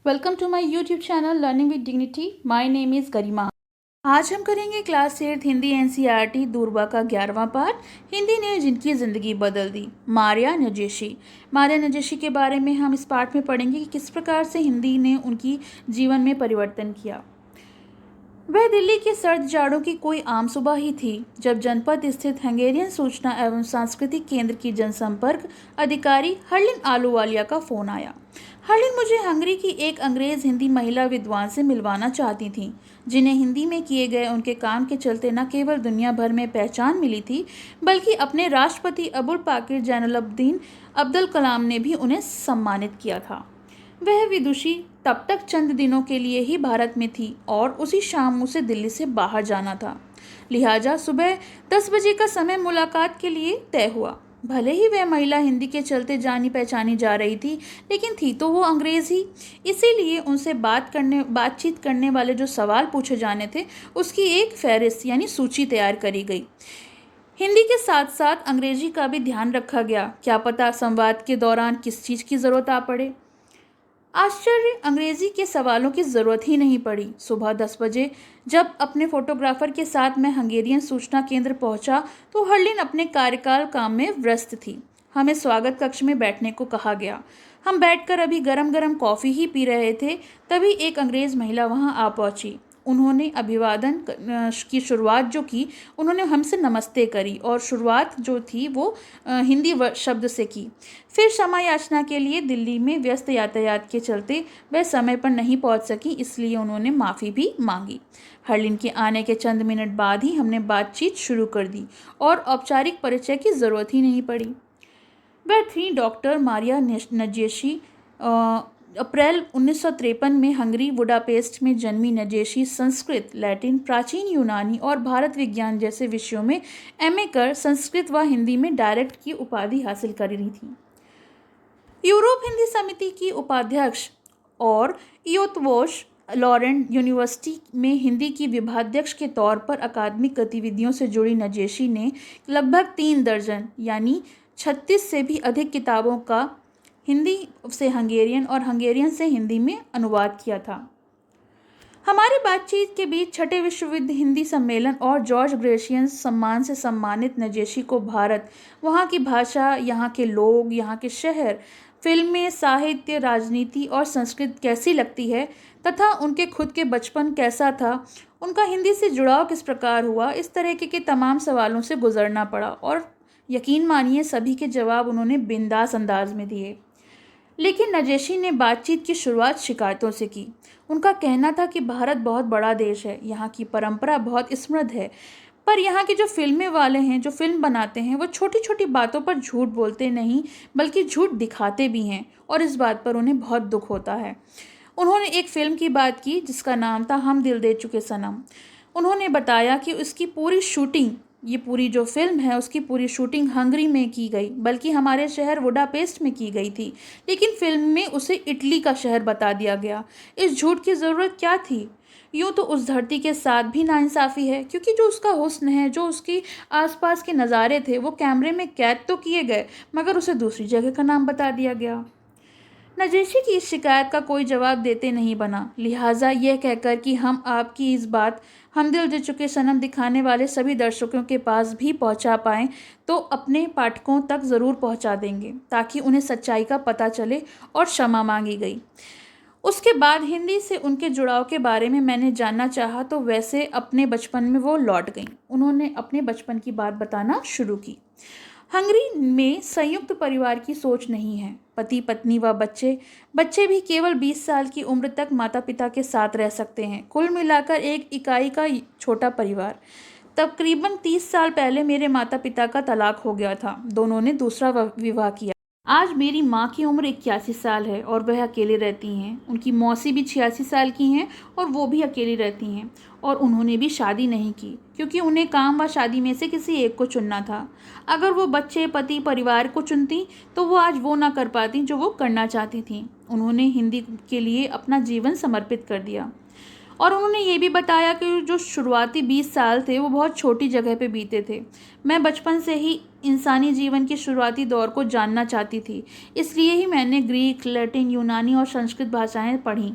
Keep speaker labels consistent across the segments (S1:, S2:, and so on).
S1: Welcome to my YouTube channel learning with dignity. My name is Garima. आज हम करेंगे class 8 Hindi NCERT दूरबा का 11वां part, Hindi ने जिनकी ज़िंदगी बदल दी, मारिया नजेशी। मारिया नजेशी के बारे में हम इस पार्ट में पढ़ेंगे कि किस प्रकार से हिंदी ने उनकी जीवन में परिवर्तन किया। वह दिल्ली के सर्द जाड़ों की कोई आम सुबह ही थी जब जनपद स्थित हंगेरियन सूचना एवं सांस्कृतिक केंद्र की जनसंपर्क अधिकारी हर्लिन आलूवालिया का फ़ोन आया। हर्लिन मुझे हंगरी की एक अंग्रेज़ हिंदी महिला विद्वान से मिलवाना चाहती थीं, जिन्हें हिंदी में किए गए उनके काम के चलते न केवल दुनिया भर में पहचान मिली थी, बल्कि अपने राष्ट्रपति अबुल पाकिर जैनुलब्दीन अब्दुल कलाम ने भी उन्हें सम्मानित किया था। वह विदुषी तब तक चंद दिनों के लिए ही भारत में थी और उसी शाम उसे दिल्ली से बाहर जाना था। लिहाजा सुबह 10 बजे का समय मुलाकात के लिए तय हुआ। भले ही वह महिला हिंदी के चलते जानी पहचानी जा रही थी, लेकिन थी तो वो अंग्रेज़ ही। इसीलिए उनसे बातचीत करने वाले जो सवाल पूछे जाने थे, उसकी एक फहरिस्त यानी सूची तैयार करी गई। हिंदी के साथ साथ अंग्रेजी का भी ध्यान रखा गया, क्या पता संवाद के दौरान किस चीज़ की ज़रूरत आ पड़े। आश्चर्य, अंग्रेजी के सवालों की ज़रूरत ही नहीं पड़ी। सुबह 10 बजे जब अपने फोटोग्राफर के साथ मैं हंगेरियन सूचना केंद्र पहुंचा तो हर्लिन अपने कार्यकाल काम में व्यस्त थी। हमें स्वागत कक्ष में बैठने को कहा गया। हम बैठकर अभी गरम गरम कॉफ़ी ही पी रहे थे, तभी एक अंग्रेज़ महिला वहां आ पहुंची। उन्होंने अभिवादन की शुरुआत जो की, उन्होंने हमसे नमस्ते करी और शुरुआत जो थी वो हिंदी शब्द से की। फिर क्षमा याचना के लिए दिल्ली में व्यस्त यातायात के चलते वह समय पर नहीं पहुंच सकी, इसलिए उन्होंने माफ़ी भी मांगी। हर्लिन के आने के चंद मिनट बाद ही हमने बातचीत शुरू कर दी और औपचारिक परिचय की ज़रूरत ही नहीं पड़ी। वह थी डॉक्टर मारिया नजेशी। अप्रैल 1953 में हंगरी बुडापेस्ट में जन्मी नजेशी संस्कृत, लैटिन, प्राचीन यूनानी और भारत विज्ञान जैसे विषयों में एमए कर संस्कृत व हिंदी में डायरेक्ट की उपाधि हासिल कर रही थी। यूरोप हिंदी समिति की उपाध्यक्ष और इयोतवोश लॉरेंट यूनिवर्सिटी में हिंदी की विभागाध्यक्ष के तौर पर अकादमिक गतिविधियों से जुड़ी नजेशी ने लगभग 3 दर्जन यानी 36 से भी अधिक किताबों का हिंदी से हंगेरियन और हंगेरियन से हिंदी में अनुवाद किया था। हमारी बातचीत के बीच छठे विश्व युद्ध हिंदी सम्मेलन और जॉर्ज ग्रेशियन सम्मान से सम्मानित नजेशी को भारत, वहाँ की भाषा, यहाँ के लोग, यहाँ के शहर, फिल्में, साहित्य, राजनीति और संस्कृति कैसी लगती है तथा उनके खुद के बचपन कैसा था, उनका हिंदी से जुड़ाव किस प्रकार हुआ, इस तरह के तमाम सवालों से गुजरना पड़ा और यकीन मानिए सभी के जवाब उन्होंने बिंदास अंदाज में दिए। लेकिन नजेशी ने बातचीत की शुरुआत शिकायतों से की। उनका कहना था कि भारत बहुत बड़ा देश है, यहाँ की परंपरा बहुत समृद्ध है, पर यहाँ के जो फिल्में वाले हैं, जो फिल्म बनाते हैं, वो छोटी छोटी बातों पर झूठ बोलते नहीं बल्कि झूठ दिखाते भी हैं और इस बात पर उन्हें बहुत दुख होता है। उन्होंने एक फ़िल्म की बात की जिसका नाम था हम दिल दे चुके सनम। उन्होंने बताया कि उसकी पूरी शूटिंग, ये पूरी जो फिल्म है उसकी पूरी शूटिंग हंगरी में की गई, बल्कि हमारे शहर बुडापेस्ट में की गई थी, लेकिन फिल्म में उसे इटली का शहर बता दिया गया। इस झूठ की ज़रूरत क्या थी? यूँ तो उस धरती के साथ भी नाइंसाफ़ी है, क्योंकि जो उसका हुस्न है, जो उसकी आसपास के नज़ारे थे, वो कैमरे में कैद तो किए गए, मगर उसे दूसरी जगह का नाम बता दिया गया। नजेशी की इस शिकायत का कोई जवाब देते नहीं बना, लिहाजा यह कहकर कि हम आपकी इस बात हम दिल दे चुके सनम दिखाने वाले सभी दर्शकों के पास भी पहुंचा पाएं तो अपने पाठकों तक ज़रूर पहुंचा देंगे, ताकि उन्हें सच्चाई का पता चले, और क्षमा मांगी गई। उसके बाद हिंदी से उनके जुड़ाव के बारे में मैंने जानना चाहा तो वैसे अपने बचपन में वो लौट गईं। उन्होंने अपने बचपन की बात बताना शुरू की। हंगरी में संयुक्त परिवार की सोच नहीं है। पति, पत्नी व बच्चे भी केवल 20 साल की उम्र तक माता पिता के साथ रह सकते हैं। कुल मिलाकर एक इकाई का छोटा परिवार। तकरीबन 30 साल पहले मेरे माता पिता का तलाक हो गया था। दोनों ने दूसरा विवाह किया। आज मेरी माँ की उम्र 81 साल है और वह अकेले रहती हैं। उनकी मौसी भी 86 साल की हैं और वो भी अकेली रहती हैं, और उन्होंने भी शादी नहीं की, क्योंकि उन्हें काम व शादी में से किसी एक को चुनना था। अगर वो बच्चे, पति, परिवार को चुनती तो वो आज वो ना कर पाती जो वो करना चाहती थीं। उन्होंने हिंदी के लिए अपना जीवन समर्पित कर दिया। और उन्होंने ये भी बताया कि जो शुरुआती 20 साल थे वो बहुत छोटी जगह पे बीते थे। मैं बचपन से ही इंसानी जीवन के शुरुआती दौर को जानना चाहती थी। इसलिए ही मैंने ग्रीक, लैटिन, यूनानी और संस्कृत भाषाएं पढ़ीं।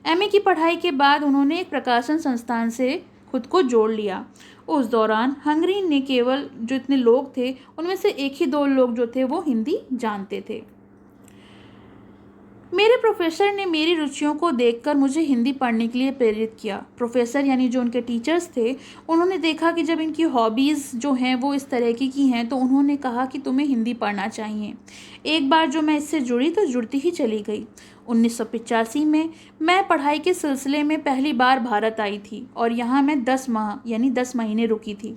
S1: एमए की पढ़ाई के बाद उन्होंने एक प्रकाशन संस्थान से खुद को जोड़ लिया। उस दौरान हंगरी ने केवल जो इतने लोग थे उनमें से एक ही दो लोग जो थे वो हिंदी जानते थे। मेरे प्रोफेसर ने मेरी रुचियों को देखकर मुझे हिंदी पढ़ने के लिए प्रेरित किया। प्रोफेसर यानी जो उनके टीचर्स थे, उन्होंने देखा कि जब इनकी हॉबीज़ जो हैं वो इस तरह की हैं, तो उन्होंने कहा कि तुम्हें हिंदी पढ़ना चाहिए। एक बार जो मैं इससे जुड़ी तो जुड़ती ही चली गई। 1985 में मैं पढ़ाई के सिलसिले में पहली बार भारत आई थी और यहाँ मैं 10 माह यानी 10 महीने रुकी थी।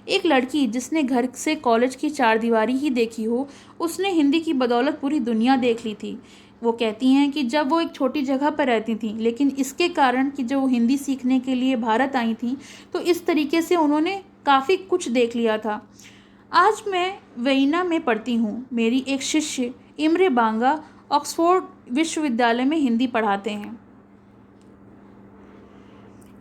S1: एक लड़की जिसने घर से कॉलेज की चारदीवारी ही देखी हो, उसने हिंदी की बदौलत पूरी दुनिया देख ली थी। वो कहती हैं कि जब वो एक छोटी जगह पर रहती थी, लेकिन इसके कारण कि जो वो हिंदी सीखने के लिए भारत आई थी, तो इस तरीके से उन्होंने काफ़ी कुछ देख लिया था। आज मैं वेइना में पढ़ती हूँ। मेरी एक शिष्य इम्रे बांगा ऑक्सफोर्ड विश्वविद्यालय में हिंदी पढ़ाते हैं।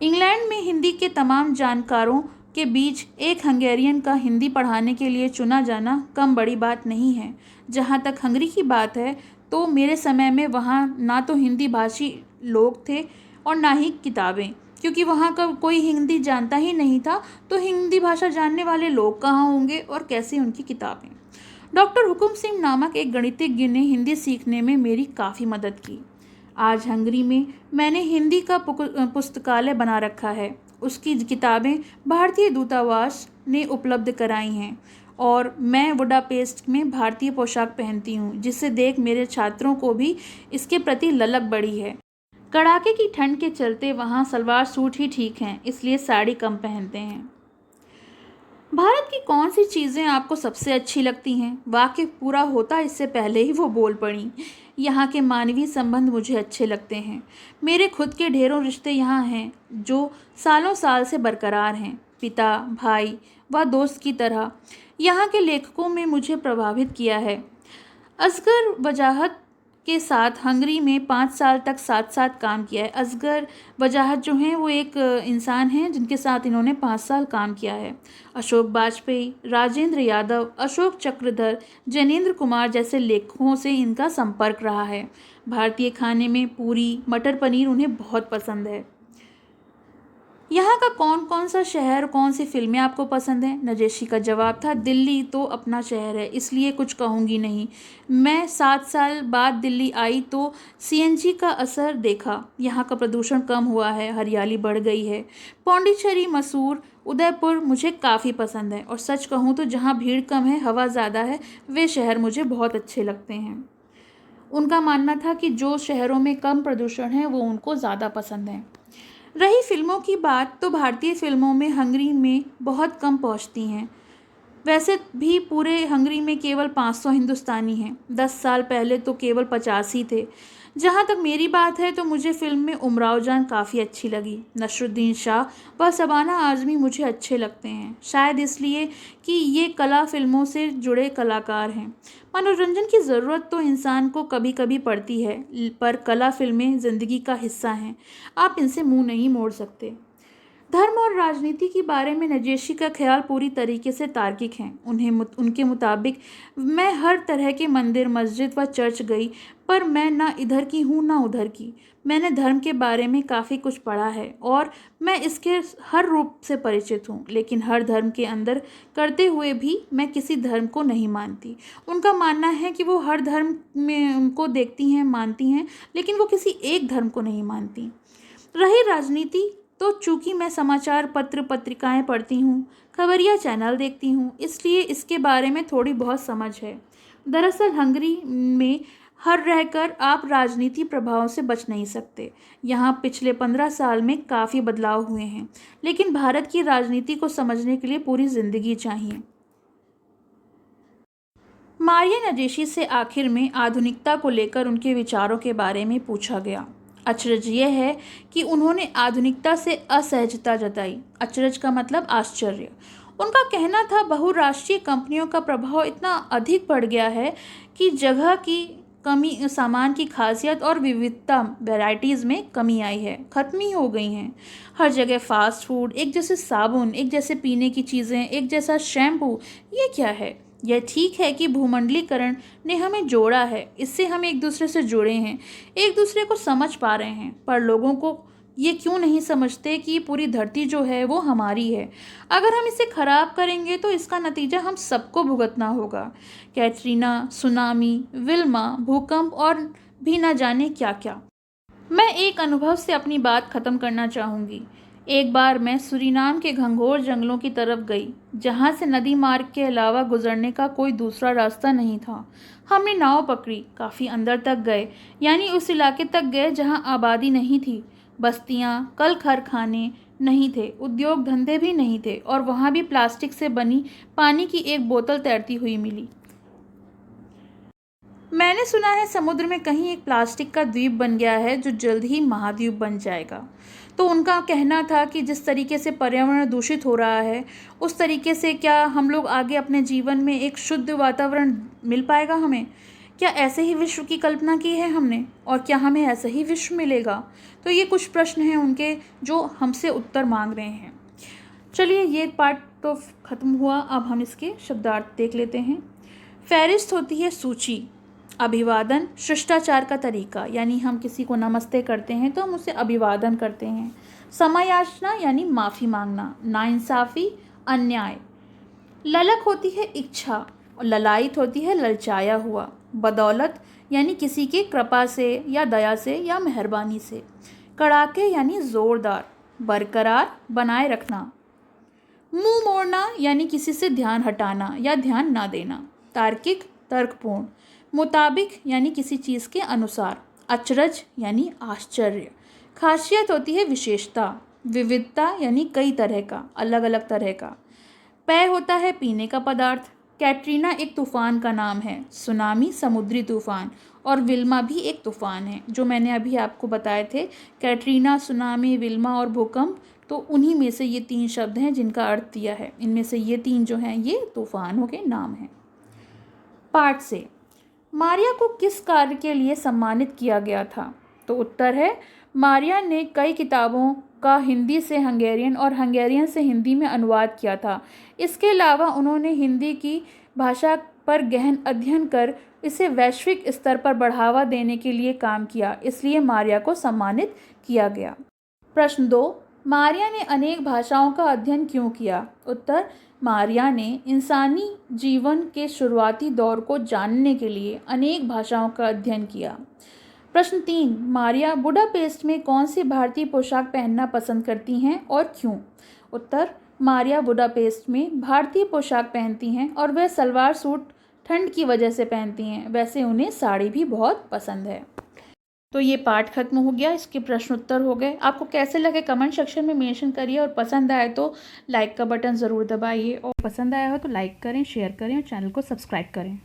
S1: इंग्लैंड में हिंदी के तमाम जानकारों के बीच एक हंगेरियन का हिंदी पढ़ाने के लिए चुना जाना कम बड़ी बात नहीं है। जहाँ तक हंगरी की बात है, तो मेरे समय में वहाँ ना तो हिंदी भाषी लोग थे और ना ही किताबें, क्योंकि वहाँ का कोई हिंदी जानता ही नहीं था, तो हिंदी भाषा जानने वाले लोग कहाँ होंगे और कैसे उनकी किताबें। डॉक्टर हुकुम सिंह नामक एक गणितज्ञ ने हिंदी सीखने में मेरी काफ़ी मदद की। आज हंगरी में मैंने हिंदी का पुस्तकालय बना रखा है। उसकी किताबें भारतीय दूतावास ने उपलब्ध कराई हैं और मैं बुडापेस्ट में भारतीय पोशाक पहनती हूँ, जिसे देख मेरे छात्रों को भी इसके प्रति ललक बढ़ी है। कड़ाके की ठंड के चलते वहाँ सलवार सूट ही ठीक हैं, इसलिए साड़ी कम पहनते हैं। भारत की कौन सी चीज़ें आपको सबसे अच्छी लगती हैं? वाक्य पूरा होता इससे पहले ही वो बोल पड़ी। यहाँ के मानवीय संबंध मुझे अच्छे लगते हैं। मेरे खुद के ढेरों रिश्ते यहाँ हैं जो सालों साल से बरकरार हैं, पिता, भाई व दोस्त की तरह। यहाँ के लेखकों में मुझे प्रभावित किया है। असगर वजाहत के साथ हंगरी में 5 साल तक साथ साथ काम किया है। असगर वजाहत जो हैं वो एक इंसान हैं जिनके साथ इन्होंने 5 साल काम किया है। अशोक बाजपेयी, राजेंद्र यादव, अशोक चक्रधर, जैनेंद्र कुमार जैसे लेखकों से इनका संपर्क रहा है। भारतीय खाने में पूरी, मटर पनीर उन्हें बहुत पसंद है। यहाँ का कौन कौन सा शहर, कौन सी फिल्में आपको पसंद हैं? नजेशी का जवाब था, दिल्ली तो अपना शहर है, इसलिए कुछ कहूँगी नहीं। मैं 7 साल बाद दिल्ली आई तो सीएनजी का असर देखा। यहाँ का प्रदूषण कम हुआ है, हरियाली बढ़ गई है। पौंडीचेरी, मसूर, उदयपुर मुझे काफ़ी पसंद है और सच कहूँ तो जहाँ भीड़ कम है, हवा ज़्यादा है, वे शहर मुझे बहुत अच्छे लगते हैं। उनका मानना था कि जो शहरों में कम प्रदूषण है वो उनको ज़्यादा पसंद है। रही फिल्मों की बात, तो भारतीय फिल्मों में हंगरी में बहुत कम पहुंचती हैं। वैसे भी पूरे हंगरी में केवल 500 हिंदुस्तानी हैं। 10 साल पहले तो केवल 50 ही थे। जहाँ तक मेरी बात है तो मुझे फिल्म में उमराव जान काफ़ी अच्छी लगी। नसरुद्दीन शाह व शबाना आज़मी मुझे अच्छे लगते हैं, शायद इसलिए कि ये कला फिल्मों से जुड़े कलाकार हैं। मनोरंजन की ज़रूरत तो इंसान को कभी कभी पड़ती है, पर कला फिल्में ज़िंदगी का हिस्सा हैं, आप इनसे मुंह नहीं मोड़ सकते। धर्म और राजनीति के बारे में नजेशी का ख्याल पूरी तरीके से तार्किक है। उनके मुताबिक मैं हर तरह के मंदिर, मस्जिद व चर्च गई, पर मैं ना इधर की हूँ ना उधर की। मैंने धर्म के बारे में काफ़ी कुछ पढ़ा है और मैं इसके हर रूप से परिचित हूँ, लेकिन हर धर्म के अंदर करते हुए भी मैं किसी धर्म को नहीं मानती। उनका मानना है कि वो हर धर्म में उनको देखती हैं, मानती हैं, लेकिन वो किसी एक धर्म को नहीं मानती। रही राजनीति, तो चूँकि मैं समाचार पत्र पत्रिकाएं पढ़ती हूँ, खबरिया चैनल देखती हूँ, इसलिए इसके बारे में थोड़ी बहुत समझ है। दरअसल हंगरी में हर रहकर आप राजनीति प्रभाव से बच नहीं सकते। यहाँ पिछले 15 साल में काफ़ी बदलाव हुए हैं, लेकिन भारत की राजनीति को समझने के लिए पूरी ज़िंदगी चाहिए। मारिया नजेशी से आखिर में आधुनिकता को लेकर उनके विचारों के बारे में पूछा गया। अचरज यह है कि उन्होंने आधुनिकता से असहजता जताई। अचरज का मतलब आश्चर्य। उनका कहना था बहुराष्ट्रीय कंपनियों का प्रभाव इतना अधिक बढ़ गया है कि जगह की कमी, सामान की खासियत और विविधता, वैराइटीज़ में कमी आई है, ख़त्म ही हो गई हैं। हर जगह फास्ट फूड, एक जैसे साबुन, एक जैसे पीने की चीज़ें, एक जैसा शैम्पू, ये क्या है? यह ठीक है कि भूमंडलीकरण ने हमें जोड़ा है, इससे हम एक दूसरे से जुड़े हैं, एक दूसरे को समझ पा रहे हैं, पर लोगों को ये क्यों नहीं समझते कि पूरी धरती जो है वो हमारी है। अगर हम इसे खराब करेंगे तो इसका नतीजा हम सबको भुगतना होगा। कैटरीना, सुनामी, विल्मा, भूकंप और भी न जाने क्या क्या। मैं एक अनुभव से अपनी बात ख़त्म करना चाहूँगी। एक बार मैं सूरीनाम के घंघोर जंगलों की तरफ गई, जहाँ से नदी मार्ग के अलावा गुजरने का कोई दूसरा रास्ता नहीं था। हमने नाव पकड़ी, काफ़ी अंदर तक गए, यानी उस इलाके तक गए जहाँ आबादी नहीं थी, बस्तियाँ, कल कारखाने नहीं थे, उद्योग धंधे भी नहीं थे, और वहाँ भी प्लास्टिक से बनी पानी की एक बोतल तैरती हुई मिली। मैंने सुना है समुद्र में कहीं एक प्लास्टिक का द्वीप बन गया है जो जल्द ही महाद्वीप बन जाएगा। तो उनका कहना था कि जिस तरीके से पर्यावरण दूषित हो रहा है, उस तरीके से क्या हम लोग आगे अपने जीवन में एक शुद्ध वातावरण मिल पाएगा हमें? क्या ऐसे ही विश्व की कल्पना की है हमने, और क्या हमें ऐसा ही विश्व मिलेगा? तो ये कुछ प्रश्न हैं उनके जो हमसे उत्तर मांग रहे हैं। चलिए, ये पार्ट तो ख़त्म हुआ, अब हम इसके शब्दार्थ देख लेते हैं। फहरिस्त होती है सूची। अभिवादन शिष्टाचार का तरीका, यानी हम किसी को नमस्ते करते हैं तो हम उसे अभिवादन करते हैं। समायाचना यानी माफ़ी मांगना। नाइंसाफ़ी, अन्याय। ललक होती है इच्छा, और ललायत होती है ललचाया हुआ। बदौलत यानी किसी की कृपा से या दया से या मेहरबानी से। कड़ाके यानी ज़ोरदार। बरकरार, बनाए रखना। मुंह मोड़ना यानी किसी से ध्यान हटाना या ध्यान ना देना। तार्किक, तर्कपूर्ण। मुताबिक यानी किसी चीज़ के अनुसार। अचरज यानी आश्चर्य। खासियत होती है विशेषता। विविधता यानी कई तरह का, अलग अलग तरह का। पेय होता है पीने का पदार्थ। कैटरीना एक तूफ़ान का नाम है। सुनामी समुद्री तूफ़ान, और विल्मा भी एक तूफ़ान है, जो मैंने अभी आपको बताए थे। कैटरीना, सुनामी, विल्मा और भूकंप, तो उन्हीं में से ये 3 शब्द हैं जिनका अर्थ दिया है। इनमें से ये 3 जो हैं ये तूफ़ानों के नाम हैं। पाठ से मारिया को किस कार्य के लिए सम्मानित किया गया था? तो उत्तर है, मारिया ने कई किताबों का हिंदी से हंगेरियन और हंगेरियन से हिंदी में अनुवाद किया था। इसके अलावा उन्होंने हिंदी की भाषा पर गहन अध्ययन कर इसे वैश्विक स्तर पर बढ़ावा देने के लिए काम किया, इसलिए मारिया को सम्मानित किया गया। प्रश्न 2, मारिया ने अनेक भाषाओं का अध्ययन क्यों किया? उत्तर, मारिया ने इंसानी जीवन के शुरुआती दौर को जानने के लिए अनेक भाषाओं का अध्ययन किया। प्रश्न 3, मारिया बुडापेस्ट में कौन सी भारतीय पोशाक पहनना पसंद करती हैं और क्यों? उत्तर, मारिया बुडापेस्ट में भारतीय पोशाक पहनती हैं और वह सलवार सूट ठंड की वजह से पहनती हैं। वैसे उन्हें साड़ी भी बहुत पसंद है। तो ये पार्ट खत्म हो गया, इसके प्रश्न उत्तर हो गए। आपको कैसे लगे कमेंट सेक्शन में मेंशन करिए, और पसंद आए तो लाइक का बटन ज़रूर दबाइए, और पसंद आया हो तो लाइक करें, शेयर करें और चैनल को सब्सक्राइब करें।